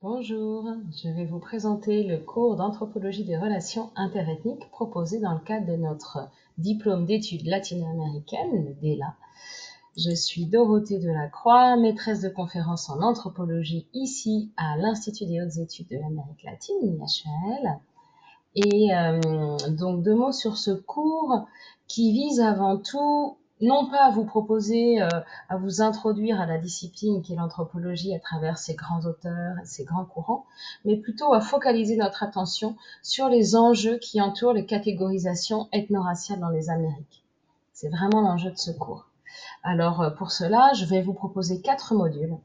Bonjour, je vais vous présenter le cours d'anthropologie des relations interethniques proposé dans le cadre de notre diplôme d'études latino-américaines, le DELA. Je suis Dorothée Delacroix, maîtresse de conférences en anthropologie ici à l'Institut des hautes études de l'Amérique latine, l'IHEL. Et donc 2 mots sur ce cours qui vise avant tout non pas à vous proposer, à vous introduire à la discipline qu'est l'anthropologie à travers ses grands auteurs et ses grands courants, mais plutôt à focaliser notre attention sur les enjeux qui entourent les catégorisations ethno-raciales dans les Amériques. C'est vraiment l'enjeu de ce cours. Alors pour cela, je vais vous proposer 4 modules.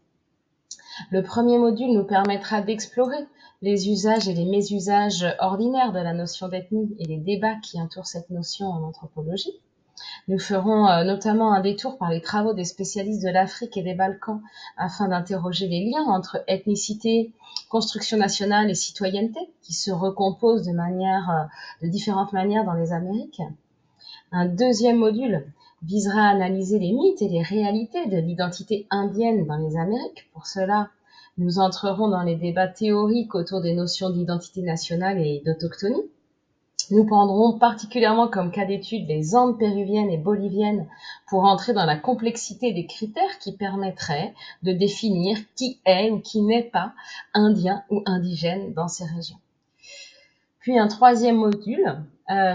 Le premier module nous permettra d'explorer les usages et les mésusages ordinaires de la notion d'ethnie et les débats qui entourent cette notion en anthropologie. Nous ferons notamment un détour par les travaux des spécialistes de l'Afrique et des Balkans afin d'interroger les liens entre ethnicité, construction nationale et citoyenneté qui se recomposent de différentes manières dans les Amériques. Un deuxième module visera à analyser les mythes et les réalités de l'identité indienne dans les Amériques. Pour cela, nous entrerons dans les débats théoriques autour des notions d'identité nationale et d'autochtonie. Nous prendrons particulièrement comme cas d'étude les Andes péruviennes et boliviennes pour entrer dans la complexité des critères qui permettraient de définir qui est ou qui n'est pas indien ou indigène dans ces régions. Puis un troisième module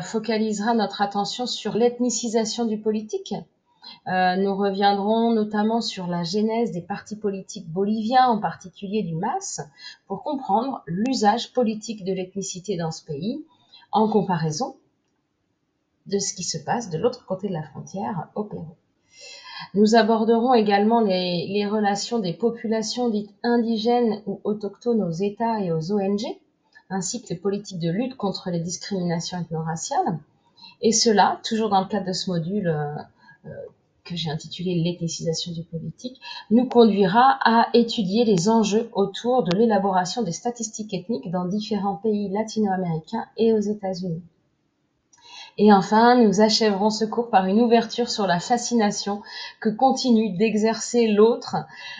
focalisera notre attention sur l'ethnicisation du politique. Nous reviendrons notamment sur la genèse des partis politiques boliviens, en particulier du MAS, pour comprendre l'usage politique de l'ethnicité dans ce pays, en comparaison de ce qui se passe de l'autre côté de la frontière, au Pérou. Nous aborderons également les relations des populations dites indigènes ou autochtones aux États et aux ONG, ainsi que les politiques de lutte contre les discriminations ethno-raciales. Et cela, toujours dans le cadre de ce module que j'ai intitulé « L'ethnicisation du politique », nous conduira à étudier les enjeux autour de l'élaboration des statistiques ethniques dans différents pays latino-américains et aux États-Unis. Et enfin, nous achèverons ce cours par une ouverture sur la fascination que continue d'exercer l'autre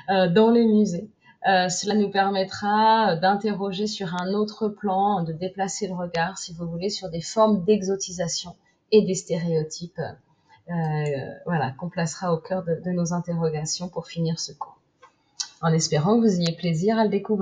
dans les musées. Cela nous permettra d'interroger sur un autre plan, de déplacer le regard, si vous voulez, sur des formes d'exotisation et des stéréotypes qu'on placera au cœur de nos interrogations pour finir ce cours. En espérant que vous ayez plaisir à le découvrir.